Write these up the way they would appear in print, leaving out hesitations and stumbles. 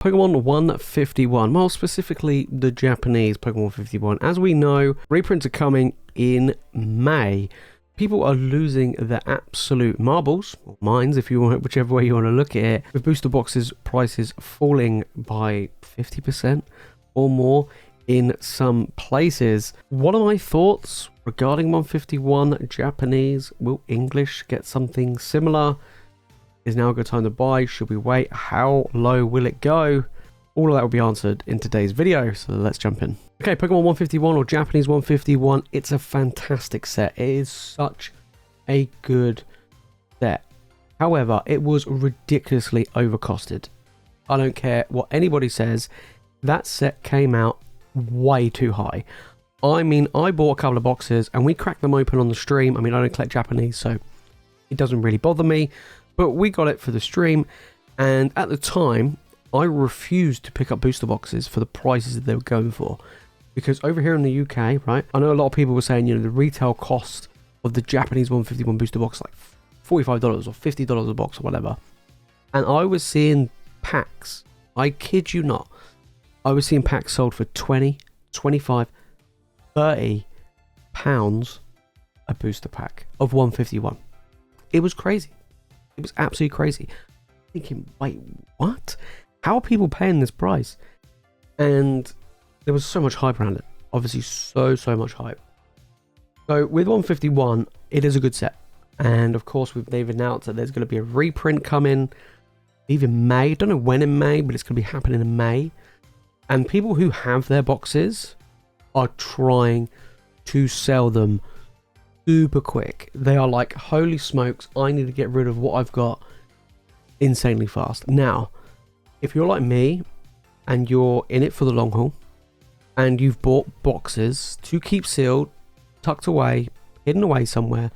Pokemon 151, well, specifically the Japanese Pokemon 151. As we know, reprints are coming in May. People are losing their absolute marbles, or minds if you want, whichever way you want to look at it, with booster boxes prices falling by 50% or more in some places. What are my thoughts regarding 151 Japanese? Will English get something similar? Is now a good time to buy? Should we wait? How low will it go? All of that will be answered in today's video, so let's jump in. Okay, Pokemon 151 or Japanese 151, it's a fantastic set. It is such a good set. However, it was ridiculously overcosted. I don't care what anybody says, that set came out way too high. I mean, I bought a couple of boxes and we cracked them open on the stream. I mean, I don't collect Japanese, so it doesn't really bother me, but we got it for the stream, and at the time, I refused to pick up booster boxes for the prices that they were going for. Because over here in the UK, right, I know a lot of people were saying, you know, the retail cost of the Japanese 151 booster box like $45 or $50 a box or whatever. And I was seeing packs, I kid you not, I was seeing packs sold for 20, 25, 30 pounds a booster pack of 151. It was crazy. It was absolutely crazy. Thinking, wait, what? How are people paying this price? And there was so much hype around it. Obviously, so much hype. So with 151, it is a good set. And of course, they've announced that there's going to be a reprint coming, even May. Don't know when in May, but it's going to be happening in May. And people who have their boxes are trying to sell them super quick. They are like, holy smokes, I need to get rid of what I've got insanely fast. Now, if you're like me and you're in it for the long haul and you've bought boxes to keep sealed, tucked away, hidden away somewhere,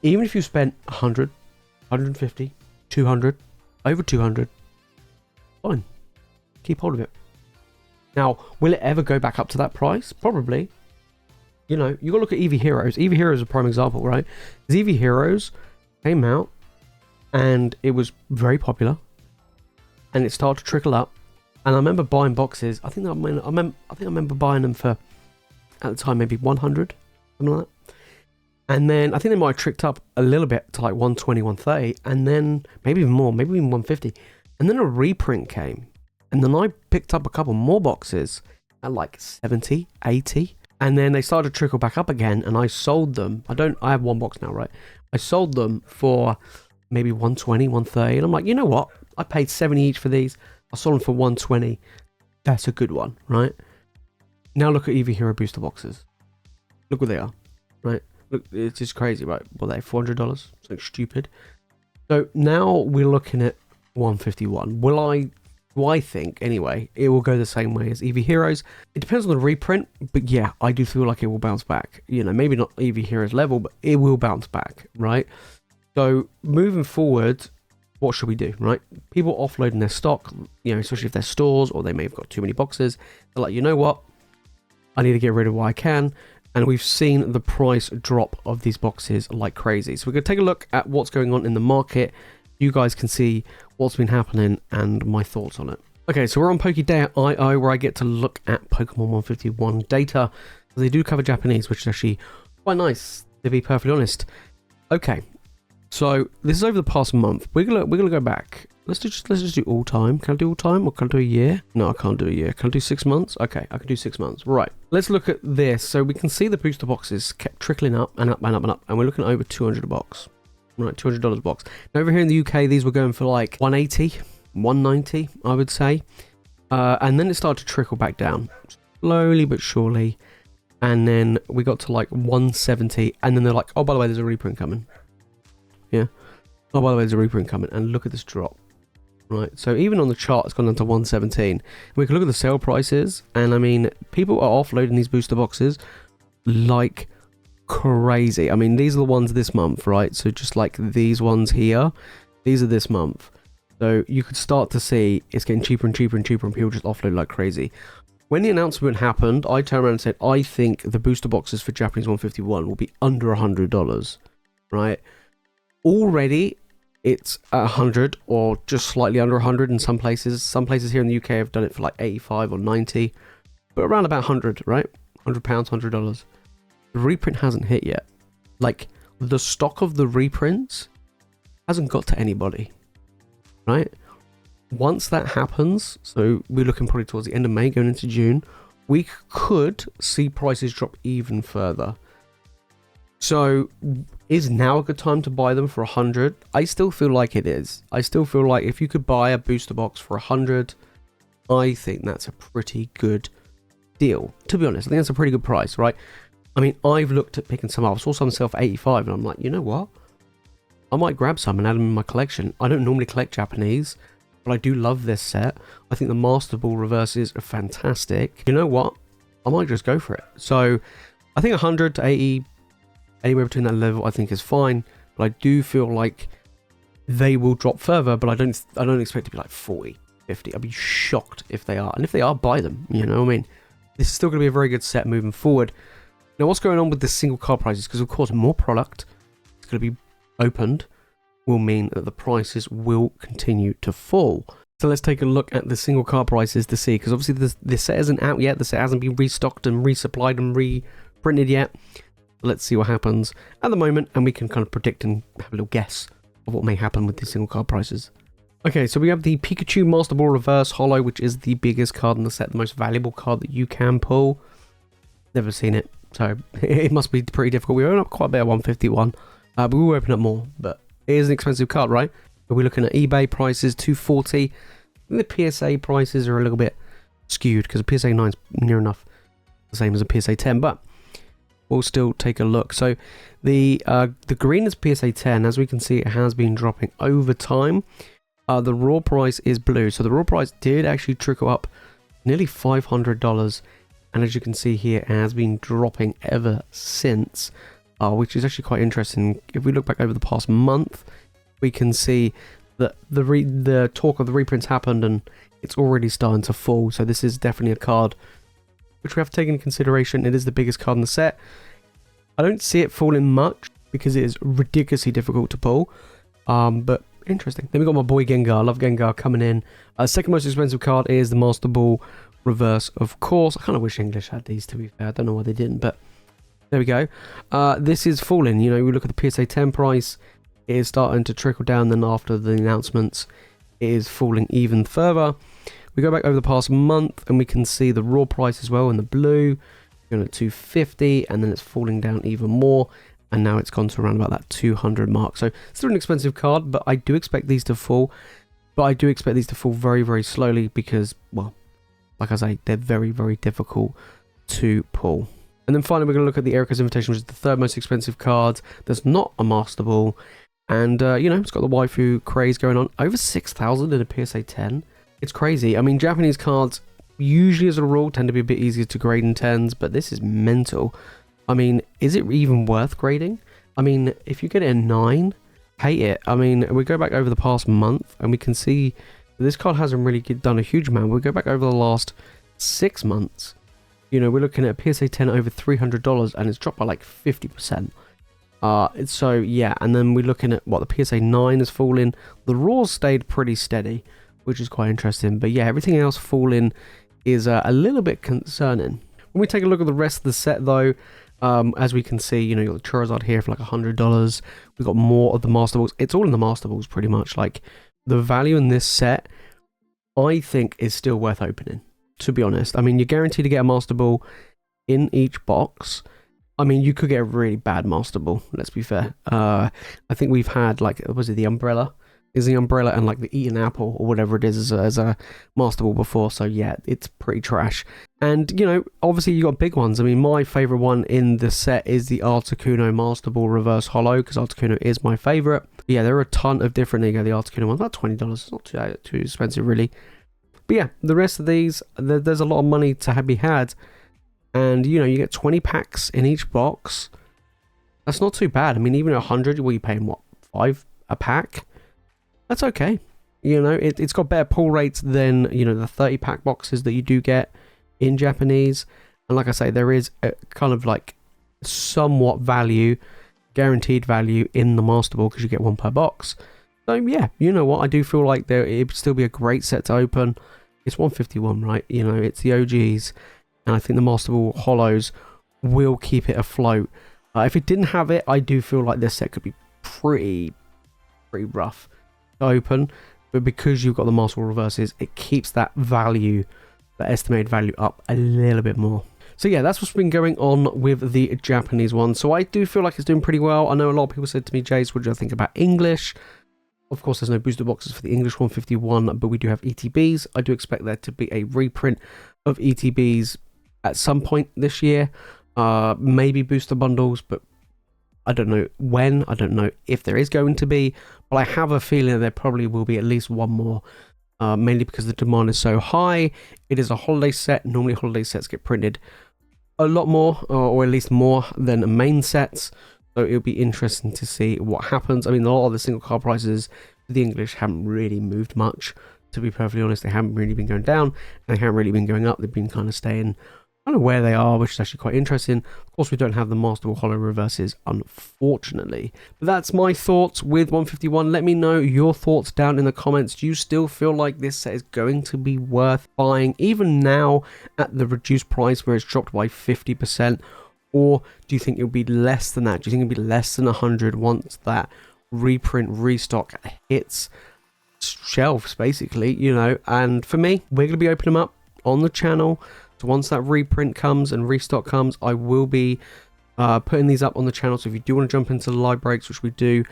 even if you spent 100, 150, 200, over 200, fine, keep hold of it. Now, will it ever go back up to that price? Probably. You know, you got to look at EV Heroes. EV Heroes is a prime example, right? EV Heroes came out and it was very popular. And it started to trickle up, and I remember buying boxes. I think I remember buying them for, at the time, maybe 100, something like that. And then I think they might have tricked up a little bit to like 120, 130, and then maybe even more, maybe even 150. And then a reprint came, and then I picked up a couple more boxes at like 70, 80, and then they started to trickle back up again, and I sold them. I have one box now, right? I sold them for maybe 120, 130, and I'm like, you know what? I paid 70 each for these. I sold them for 120. That's a good one, right? Now look at EV Hero booster boxes. Look what they are, right? Look, it's just crazy, right? What are they, $400? Something stupid. So now we're looking at 151. Do I think, anyway, it will go the same way as EV Heroes. It depends on the reprint, but yeah, I do feel like it will bounce back. You know, maybe not EV Heroes level, but it will bounce back, right? So moving forward, what should we do, right? People offloading their stock, you know, especially if they're stores or they may have got too many boxes. They're like, you know what? I need to get rid of what I can. And we've seen the price drop of these boxes like crazy. So we're going to take a look at what's going on in the market. You guys can see what's been happening and my thoughts on it. Okay, so we're on pokejaceinfo where I get to look at Pokemon 151 data. They do cover Japanese, which is actually quite nice, to be perfectly honest. Okay. So this is over the past month. We're gonna go back. Let's just do all time. Can I do all time or can I do a year? No, I can't do a year. Can I do 6 months? Okay, I can do 6 months. Right. Let's look at this. So we can see the booster boxes kept trickling up and up and up and up, and we're looking at over 200 a box. Right, $200 a box. Now over here in the UK, these were going for like 180, 190, I would say, and then it started to trickle back down slowly but surely, and then we got to like 170, and then they're like, oh, by the way, there's a reprint coming. Yeah. Oh, by the way, there's a reprint coming, and look at this drop. Right, so even on the chart, it's gone down to 117. We can look at the sale prices, and I mean, people are offloading these booster boxes like crazy. I mean, these are the ones this month, right? So just like these ones here, these are this month. So you could start to see it's getting cheaper and cheaper and cheaper, and people just offload like crazy. When the announcement happened, I turned around and said, I think the booster boxes for Japanese 151 will be under $100, right? Already, it's at 100 or just slightly under 100 in some places. Some places here in the UK have done it for like 85 or 90, but around about 100, right? £100, $100. The reprint hasn't hit yet. Like, the stock of the reprints hasn't got to anybody, right? Once that happens, so we're looking probably towards the end of May, going into June, we could see prices drop even further. So, is now a good time to buy them for 100? I still feel like it is. I still feel like if you could buy a booster box for 100, I think that's a pretty good deal. To be honest, I think that's a pretty good price, right? I mean, I've looked at picking some up. I saw some sell for 85, and I'm like, you know what? I might grab some and add them in my collection. I don't normally collect Japanese, but I do love this set. I think the Master Ball reverses are fantastic. You know what? I might just go for it. So, I think 100 to 80, anywhere between that level, I think is fine. But I do feel like they will drop further, but I don't expect it to be like 40, 50. I'd be shocked if they are. And if they are, buy them. You know what I mean? This is still going to be a very good set moving forward. Now, what's going on with the single card prices? Because, of course, more product is going to be opened will mean that the prices will continue to fall. So let's take a look at the single card prices to see, because obviously this set isn't out yet. The set hasn't been restocked and resupplied and reprinted yet. Let's see what happens at the moment, and we can kind of predict and have a little guess of what may happen with these single card prices. Okay, so we have the Pikachu Master Ball Reverse Holo, which is the biggest card in the set, the most valuable card that you can pull. Never seen it, so it must be pretty difficult. We open up quite a bit at 151, but we will open up more. But it is an expensive card, right? But we're looking at eBay prices, 240. I think the PSA prices are a little bit skewed because a PSA 9 is near enough the same as a PSA 10, but we'll still take a look. So the green is PSA 10. As we can see, it has been dropping over time. The raw price is blue, so the raw price did actually trickle up nearly $500, and as you can see here, it has been dropping ever since, which is actually quite interesting. If we look back over the past month, we can see that the talk of the reprints happened, and it's already starting to fall. So this is definitely a card which we have to take into consideration. It is the biggest card in the set. I don't see it falling much because it is ridiculously difficult to pull, but interesting. Then we got my boy Gengar. I love Gengar coming in. Second most expensive card is the Master Ball Reverse, of course. I kind of wish English had these, to be fair. I don't know why they didn't, but there we go. This is falling. You know, we look at the PSA 10 price. It is starting to trickle down. Then after the announcements, it is falling even further. We go back over the past month, and we can see the raw price as well in the blue. Going at 250, and then it's falling down even more. And now it's gone to around about that 200 mark. So still an expensive card, but I do expect these to fall. But I do expect these to fall very, very slowly because, well, like I say, they're very, very difficult to pull. And then finally, we're going to look at the Erica's Invitation, which is the third most expensive card. There's not a Master Ball. And, you know, it's got the waifu craze going on. Over 6,000 in a PSA 10. It's crazy. I mean, Japanese cards usually, as a rule, tend to be a bit easier to grade in 10s, but this is mental. I mean, is it even worth grading? I mean, if you get it a 9, hate it. I mean, we go back over the past month and we can see this card hasn't really done a huge amount. We go back over the last 6 months. You know, we're looking at a PSA 10 over $300 and it's dropped by like 50%. So, yeah, and then we're looking at what the PSA 9 has fallen. The raws stayed pretty steady, which is quite interesting. But yeah, everything else falling is a little bit concerning. When we take a look at the rest of the set, though, as we can see, you know, you got the Charizard here for like $100. We've got more of the Master Balls. It's all in the Master Balls, pretty much. Like, the value in this set, I think, is still worth opening, to be honest. I mean, you're guaranteed to get a Master Ball in each box. I mean, you could get a really bad Master Ball, let's be fair. I think we've had, like, was it the Umbrella? Is the Umbrella and like the Eaten Apple or whatever it is as a Master Ball before. So yeah, it's pretty trash. And you know, obviously you got big ones. I mean, my favorite one in the set is the Articuno Master Ball Reverse Holo, because Articuno is my favorite. Yeah, there are a ton of different. There you go, the Articuno ones, about $20. It's not too expensive really. But yeah, the rest of these, there's a lot of money to be had. And you know, you get 20 packs in each box. That's not too bad. I mean, even at 100, well, you're paying what, $5 a pack? That's okay. You know, it's got better pull rates than, you know, the 30-pack boxes that you do get in Japanese. And like I say, there is a kind of like somewhat value, guaranteed value in the Master Ball because you get one per box. So yeah, you know what, I do feel like it would still be a great set to open. It's 151, right? You know, it's the OGs, and I think the Master Ball Hollows will keep it afloat. If it didn't have it, I do feel like this set could be pretty rough to open, but because you've got the Master Ball reverses, it keeps that value, that estimated value, up a little bit more. So yeah, that's what's been going on with the Japanese one. So I do feel like it's doing pretty well. I know a lot of people said to me, Jace, what do you think about English? Of course, there's no booster boxes for the English 151, but we do have ETBs. I do expect there to be a reprint of ETBs at some point this year. Maybe booster bundles, but I don't know when. I don't know if there is going to be, but I have a feeling there probably will be at least one more, mainly because the demand is so high. It is a holiday set. Normally holiday sets get printed a lot more, or at least more than main sets. So it'll be interesting to see what happens. I mean, a lot of the single card prices for the English haven't really moved much. To be perfectly honest, they haven't really been going down, and they haven't really been going up. They've been kind of staying kind of where they are, which is actually quite interesting. Of course, we don't have the Master Ball Hollow reverses, unfortunately. But that's my thoughts with 151. Let me know your thoughts down in the comments. Do you still feel like this set is going to be worth buying, even now at the reduced price where it's dropped by 50%? Or do you think it'll be less than that? Do you think it'll be less than 100 once that reprint restock hits shelves, basically, you know? And for me, we're going to be opening them up on the channel. So once that reprint comes and restock comes, I will be putting these up on the channel. So if you do want to jump into the live breaks, which we do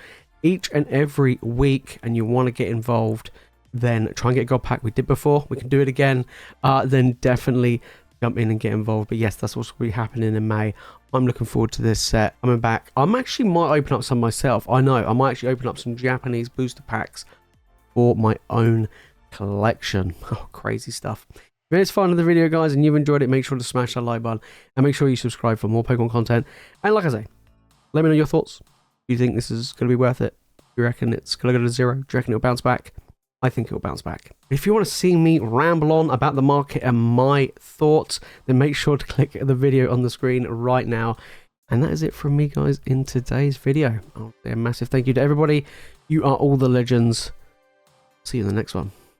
each and every week, and you want to get involved, then try and get God Pack. We did before, we can do it again. Then definitely jump in and get involved. But yes, that's what's going to be happening in May. I'm looking forward to this set coming back. I actually might open up some myself. I know I might actually open up some Japanese booster packs for my own collection. Oh, crazy stuff. If it's fun in the video, guys, and you've enjoyed it, make sure to smash that like button and make sure you subscribe for more Pokemon content. And like I say, let me know your thoughts. Do you think this is going to be worth it? Do you reckon it's going to go to 0? Do you reckon it'll bounce back? I think it'll bounce back. If you want to see me ramble on about the market and my thoughts, then make sure to click the video on the screen right now. And that is it from me, guys, in today's video. I'll say a massive thank you to everybody. You are all the legends. See you in the next one.